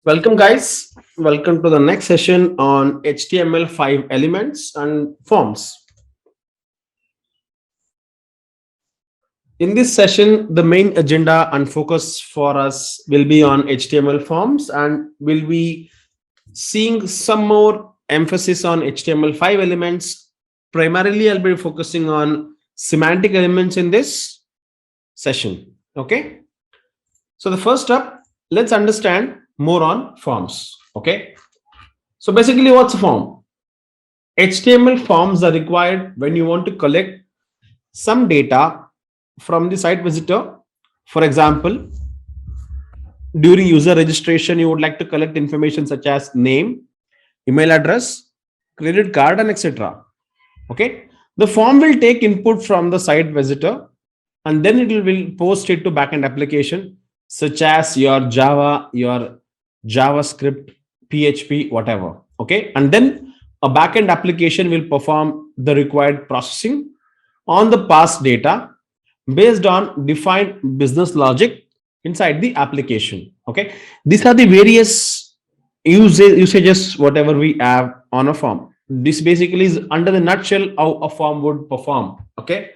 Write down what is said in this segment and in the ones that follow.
Welcome, guys. Welcome to the next session on HTML5 elements and forms. In this session, the main agenda and focus for us will be on HTML forms, and we'll be seeing some more emphasis on HTML5 elements. Primarily, I'll be focusing on semantic elements in this session. Okay. So, the first up, let's understand more on forms. Okay. So, basically, what's a form? HTML forms are required when you want to collect some data from the site visitor. For example, during user registration, you would like to collect information such as name, email address, credit card, and etc. Okay. The form will take input from the site visitor and then it will post it to backend application such as your Java, your JavaScript, PHP, whatever. Okay. And then a backend application will perform the required processing on the past data based on defined business logic inside the application. Okay. These are the various usages, whatever we have on a form. This basically is under the nutshell how a form would perform. Okay.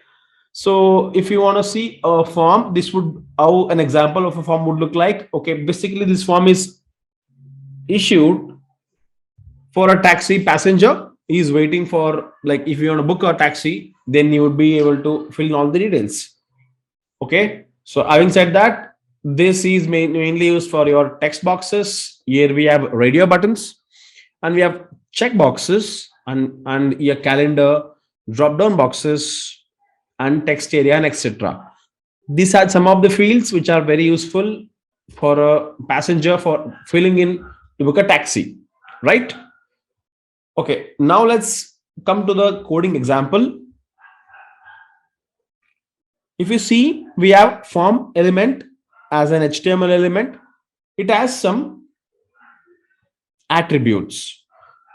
So if you want to see a form, this would how an example of a form would look like. Okay, basically this form is issued for a taxi passenger. He is waiting for, like, if you want to book a taxi, then you would be able to fill in all the details. Okay, so having said that, this is mainly used for your text boxes. Here we have radio buttons and we have check boxes and your calendar, drop down boxes, and text area, and etc. These are some of the fields which are very useful for a passenger for filling in to book a taxi, right? Okay, now let's come to the coding example. If you see, we have form element as an HTML element. It has some attributes.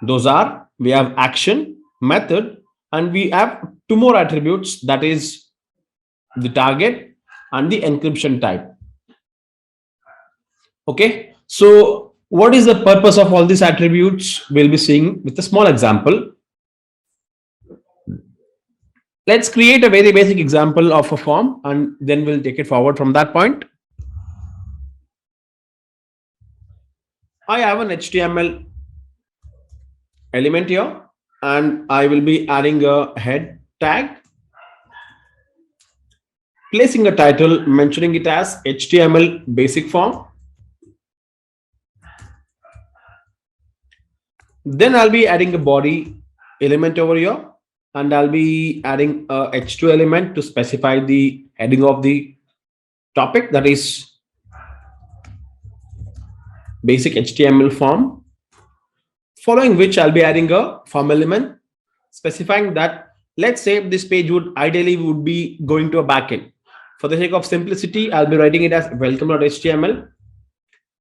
Those are, we have action, method, and we have two more attributes, that is the target and the encryption type. Okay, so what is the purpose of all these attributes? We'll be seeing with a small example. Let's create a very basic example of a form and then we'll take it forward from that point. I have an HTML element here and I will be adding a head tag, placing a title, mentioning it as HTML basic form. Then I'll be adding a body element over here and I'll be adding a h2 element to specify the heading of the topic, that is basic HTML form. Following which I'll be adding a form element specifying that, let's say this page would ideally be going to a backend. For the sake of simplicity, I'll be writing it as welcome.html.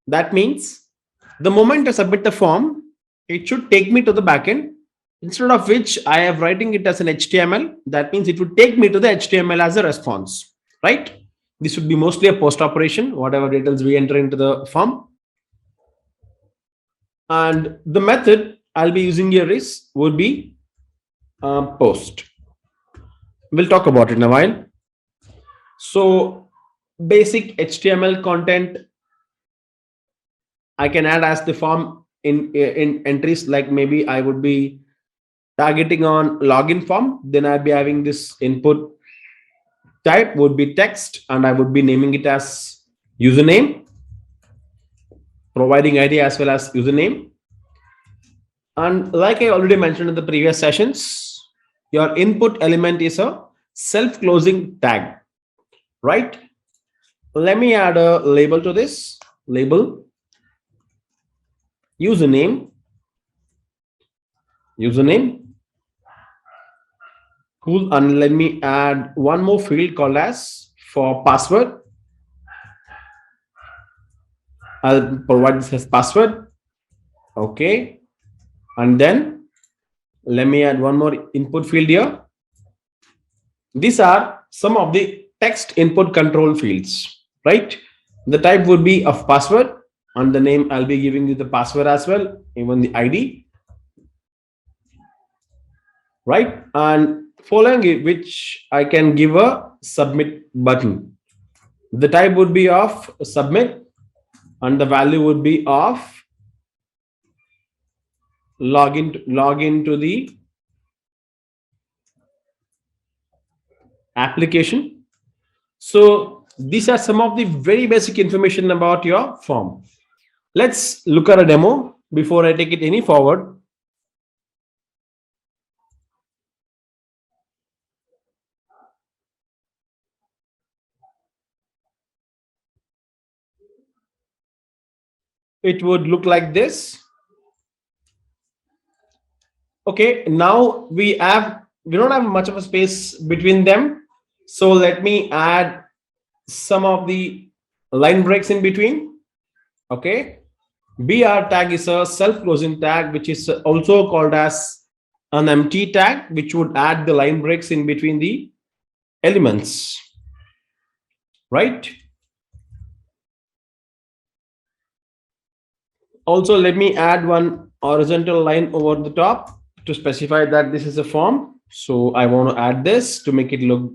That means the moment I submit the form, it should take me to the backend. Instead of which I am writing it as an HTML, that means it would take me to the HTML as a response, right? This would be mostly a post operation, whatever details we enter into the form. And the method I'll be using here would be post. We'll talk about it in a while. So basic HTML content I can add as the form in entries, like maybe I would be targeting on login form. Then I'll be having this input type would be text and I would be naming it as username, providing ID as well as username. And like I already mentioned in the previous sessions, your input element is a self-closing tag, right? Let me add a label to this. Label username. Cool. And let me add one more field called as for password. I'll provide this as password. Okay. And then let me add one more input field here. These are some of the text input control fields, right? The type would be of password On the name, I'll be giving you the password as well, even the ID, right? And following it, which I can give a submit button. The type would be of submit, and the value would be of login to the application. So these are some of the very basic information about your form. Let's look at a demo before I take it any forward. It would look like this. Okay, now we don't have much of a space between them. So let me add some of the line breaks in between. Okay. BR tag is a self-closing tag, which is also called as an empty tag, which would add the line breaks in between the elements, right? Also, let me add one horizontal line over the top to specify that this is a form. So I want to add this to make it look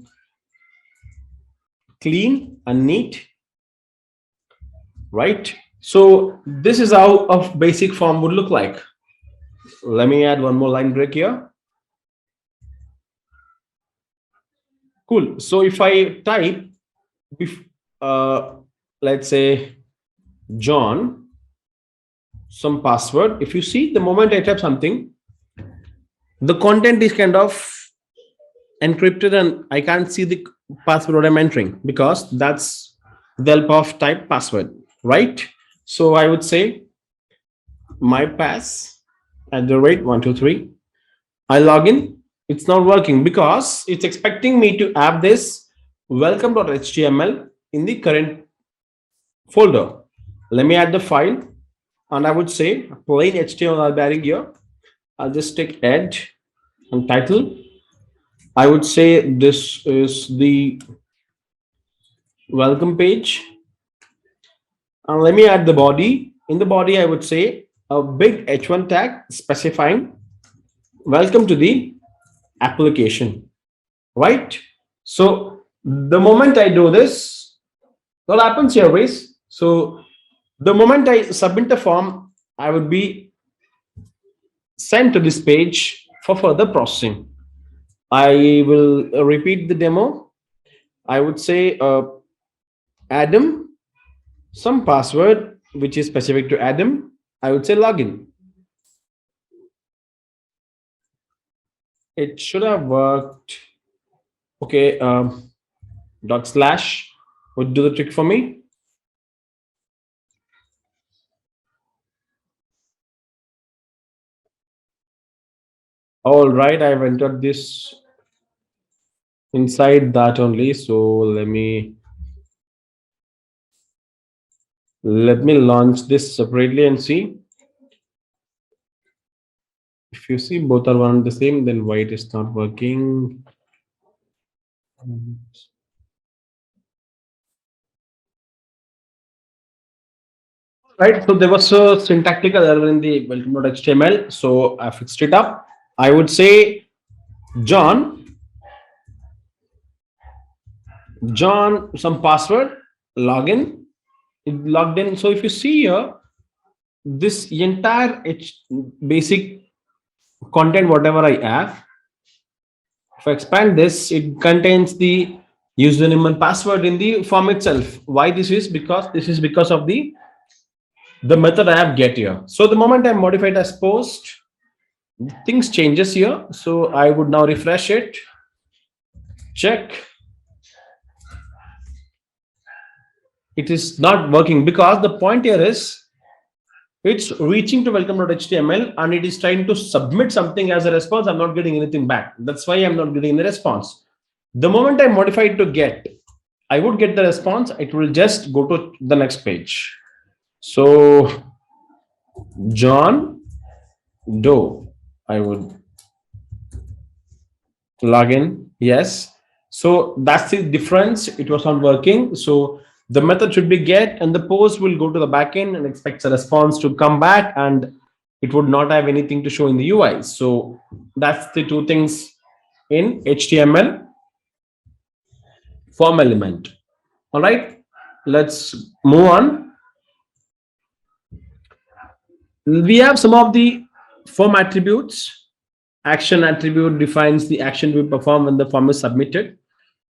clean and neat, right? So this is how a basic form would look like. Let me add one more line break here. Cool. So if I type, uh, let's say John, some password. If you see, the moment I type something, the content is kind of encrypted and I can't see the password I'm entering because that's the help of type password, right? So I would say my pass at the rate 123. I log in. It's not working because it's expecting me to have this welcome.html in the current folder. Let me add the file and I would say plain HTML I'll be adding here. I'll just take head and title. I would say this is the welcome page. And let me add the body. In the body, I would say a big H1 tag specifying welcome to the application, right? So the moment I do this, what happens here is, so the moment I submit the form, I would be sent to this page for further processing. I will repeat the demo. I would say Adam, some password which is specific to Adam. I would say login. It should have worked. Okay, dot slash would do the trick for me. All right, I've entered this inside that only. So let me launch this separately and see. If you see both are one the same, then why it is not working? Right, so there was a syntactical error in the welcome.html, so I fixed it up. I would say John, some password, login, it logged in. So if you see here, this entire basic content, whatever I have, if I expand this, it contains the username and password in the form itself. Why this is? Because this is because of the method I have get here. So the moment I modify it as post, things changes here. So I would now refresh it, check. It is not working because the point here is it's reaching to welcome.html and it is trying to submit something as a response. I'm not getting anything back. That's why I'm not getting the response. The moment I modify it to get, I would get the response. It will just go to the next page. So John Doe, I would log in. Yes. So that's the difference. It was not working. So The method should be get, and the post will go to the backend and expects a response to come back, and it would not have anything to show in the UI. So that's the two things in HTML form element. All right, let's move on. We have some of the form attributes. Action attribute defines the action to be performed when the form is submitted.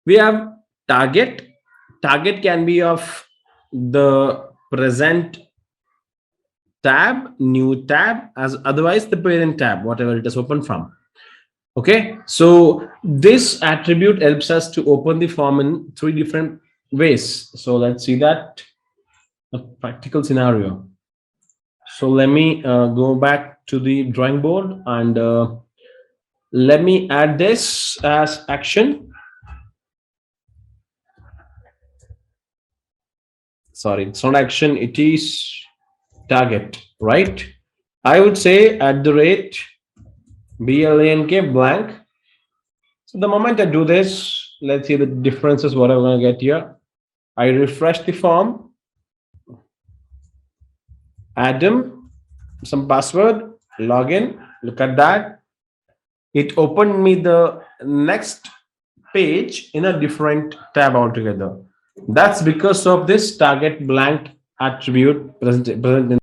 We have target. Target can be of the present tab, new tab, as otherwise the parent tab, whatever it is open from. Okay, so this attribute helps us to open the form in three different ways. So let's see that a practical scenario. So let me go back to the drawing board, and let me add this as action. Sorry, it's not action, it is target, right? I would say at the rate BLANK blank. So the moment I do this, let's see the differences, what I'm going to get here. I refresh the form, Adam, some password, login. Look at that. It opened me the next page in a different tab altogether. That's because of this target blank attribute present in